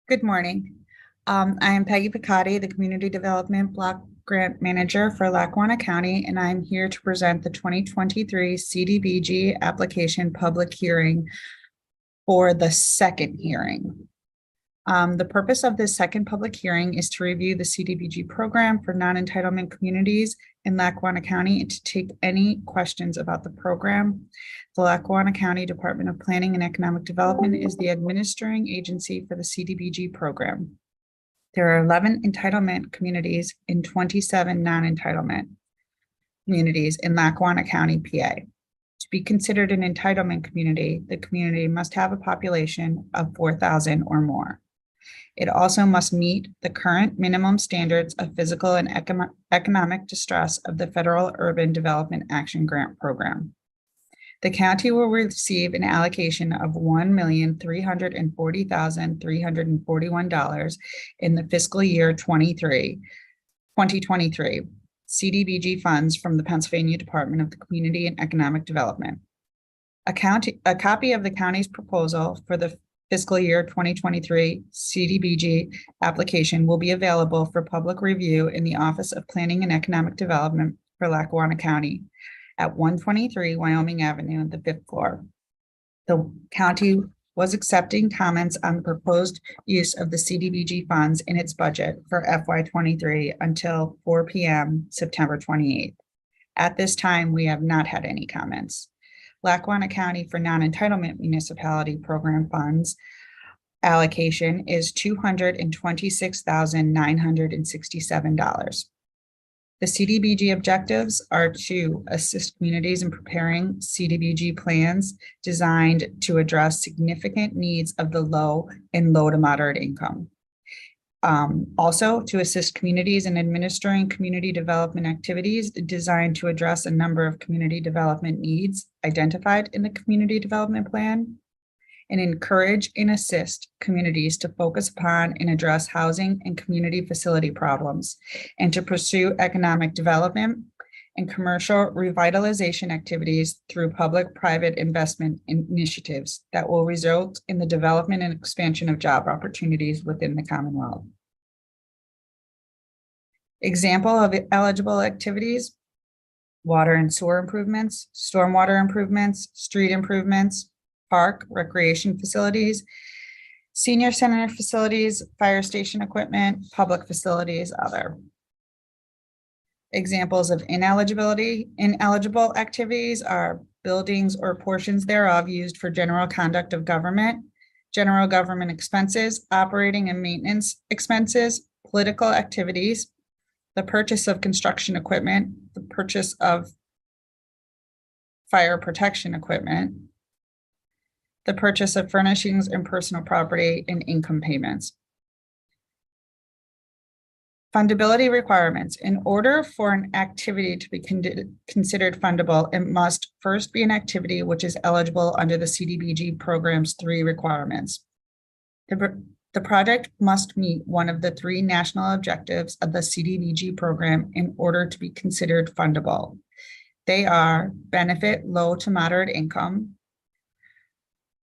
Good morning. I am Peggy Piccotti, the Community Development Block Grant Manager for Lackawanna County, and I'm here to present the 2023 CDBG application public hearing for the second hearing. The purpose of this second public hearing is to review the CDBG program for non-entitlement communities in Lackawanna County and to take any questions about the program. The Lackawanna County Department of Planning and Economic Development is the administering agency for the CDBG program. There are 11 entitlement communities and 27 non-entitlement communities in Lackawanna County, PA. To be considered an entitlement community, the community must have a population of 4,000 or more. It also must meet the current minimum standards of physical and economic distress of the Federal Urban Development Action Grant Program. The county will receive an allocation of $1,340,341 in the fiscal year 2023 CDBG funds from the Pennsylvania Department of Community and Economic Development. A copy of the county's proposal for the fiscal year 2023 CDBG application will be available for public review in the Office of Planning and Economic Development for Lackawanna County at 123 Wyoming Avenue, the 5th floor. The county was accepting comments on the proposed use of the CDBG funds in its budget for FY23 until 4 p.m. September 28th. At this time, we have not had any comments. Lackawanna County for non-entitlement municipality program funds allocation is $226,967. The CDBG objectives are to assist communities in preparing CDBG plans designed to address significant needs of the low and low to moderate income. Also to assist communities in administering community development activities designed to address a number of community development needs identified in the community development plan, and encourage and assist communities to focus upon and address housing and community facility problems, and to pursue economic development and commercial revitalization activities through public-private investment initiatives that will result in the development and expansion of job opportunities within the Commonwealth. Example of eligible activities: water and sewer improvements, stormwater improvements, street improvements, park, recreation facilities, senior center facilities, fire station equipment, public facilities, other. Examples of ineligible activities are buildings or portions thereof used for general conduct of government, general government expenses, operating and maintenance expenses, political activities, the purchase of construction equipment, the purchase of fire protection equipment, the purchase of furnishings and personal property, and income payments. Fundability requirements. In order for an activity to be considered fundable, it must first be an activity which is eligible under the CDBG program's 3 requirements. The project must meet one of the 3 national objectives of the CDBG program in order to be considered fundable. They are benefit low to moderate income,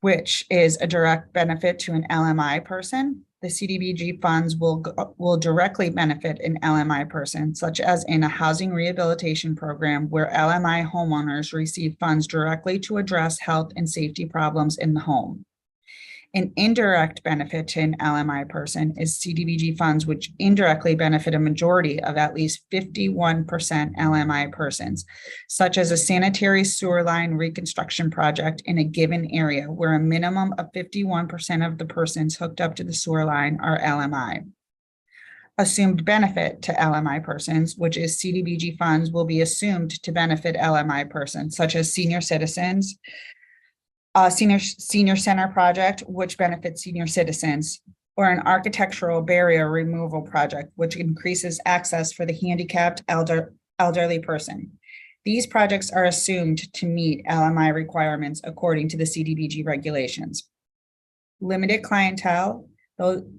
which is a direct benefit to an LMI person. The CDBG funds will directly benefit an LMI person, such as in a housing rehabilitation program where LMI homeowners receive funds directly to address health and safety problems in the home. An indirect benefit to an LMI person is CDBG funds, which indirectly benefit a majority of at least 51% LMI persons, such as a sanitary sewer line reconstruction project in a given area where a minimum of 51% of the persons hooked up to the sewer line are LMI. Assumed benefit to LMI persons, which is CDBG funds, will be assumed to benefit LMI persons, such as senior citizens, senior center project, which benefits senior citizens, or an architectural barrier removal project, which increases access for the handicapped elderly person. These projects are assumed to meet LMI requirements according to the CDBG regulations. Limited clientele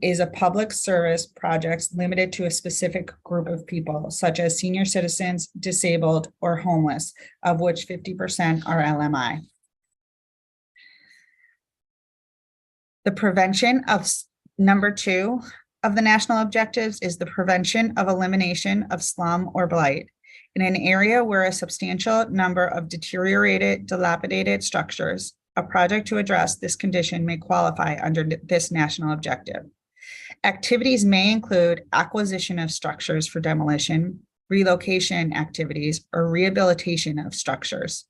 is a public service project limited to a specific group of people, such as senior citizens, disabled, or homeless, of which 50% are LMI. The prevention of Number 2 of the national objectives is the prevention of elimination of slum or blight in an area where a substantial number of deteriorated, dilapidated structures. A project to address this condition may qualify under this national objective. Activities may include acquisition of structures for demolition, relocation activities, or rehabilitation of structures.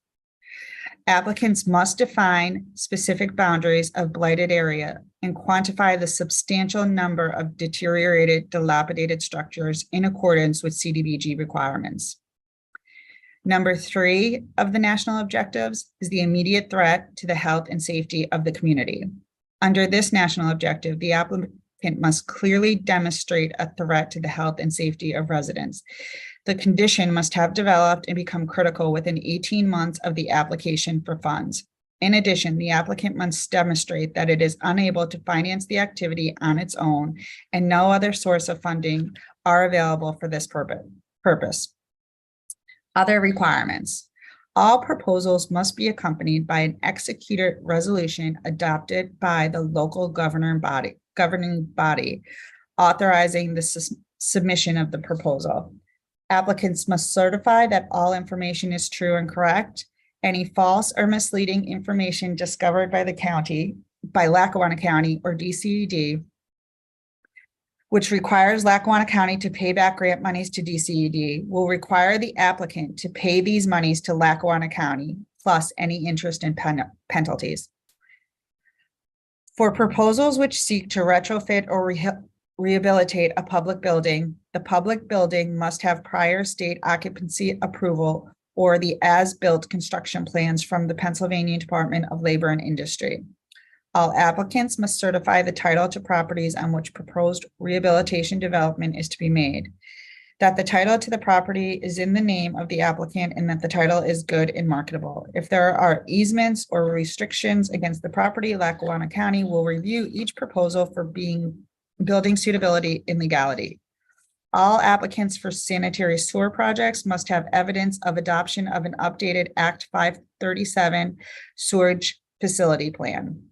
Applicants must define specific boundaries of blighted area and quantify the substantial number of deteriorated, dilapidated structures in accordance with CDBG requirements. Number 3 of the national objectives is the immediate threat to the health and safety of the community. Under this national objective, the applicant must clearly demonstrate a threat to the health and safety of residents. The condition must have developed and become critical within 18 months of the application for funds. In addition, the applicant must demonstrate that it is unable to finance the activity on its own and no other source of funding are available for this purpose. Other requirements. All proposals must be accompanied by an executed resolution adopted by the local governing body authorizing the submission of the proposal. Applicants must certify that all information is true and correct. Any false or misleading information discovered by Lackawanna County or DCED, which requires Lackawanna County to pay back grant monies to DCED, will require the applicant to pay these monies to Lackawanna County, plus any interest and penalties. For proposals which seek to retrofit or rehabilitate a public building, the public building must have prior state occupancy approval or the as-built construction plans from the Pennsylvania Department of Labor and Industry. All applicants must certify the title to properties on which proposed rehabilitation development is to be made, that the title to the property is in the name of the applicant and that the title is good and marketable. If there are easements or restrictions against the property, Lackawanna County will review each proposal for building suitability and legality. All applicants for sanitary sewer projects must have evidence of adoption of an updated Act 537 sewage facility plan.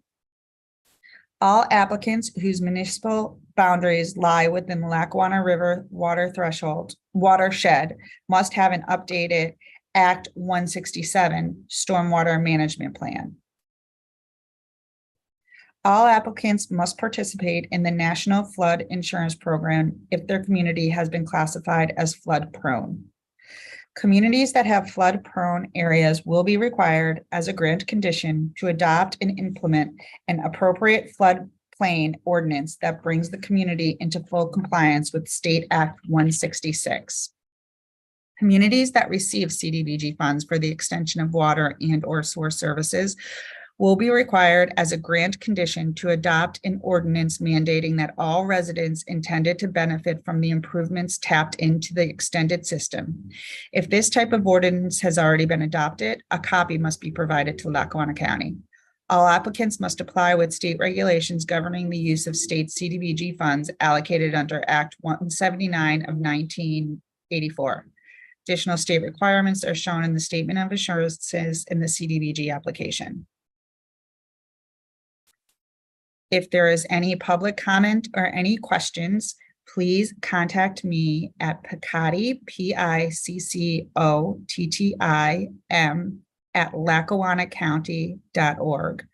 All applicants whose municipal boundaries lie within the Lackawanna River watershed must have an updated Act 167 stormwater management plan. All applicants must participate in the National Flood Insurance Program if their community has been classified as flood prone. Communities that have flood prone areas will be required as a grant condition to adopt and implement an appropriate floodplain ordinance that brings the community into full compliance with State Act 166. Communities that receive CDBG funds for the extension of water and/or sewer services will be required as a grant condition to adopt an ordinance mandating that all residents intended to benefit from the improvements tapped into the extended system. If this type of ordinance has already been adopted, a copy must be provided to Lackawanna County. All applicants must apply with state regulations governing the use of state CDBG funds allocated under Act 179 of 1984. Additional state requirements are shown in the Statement of Assurances in the CDBG application. If there is any public comment or any questions, please contact me at Piccotti, PICCOTTIM @LackawannaCounty.org.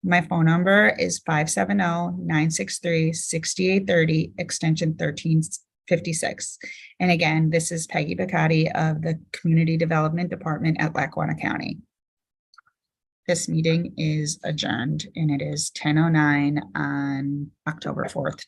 My phone number is 570-963-6830, extension 1356. And again, this is Peggy Piccotti of the Community Development Department at Lackawanna County. This meeting is adjourned and it is 10:09 on October 4th,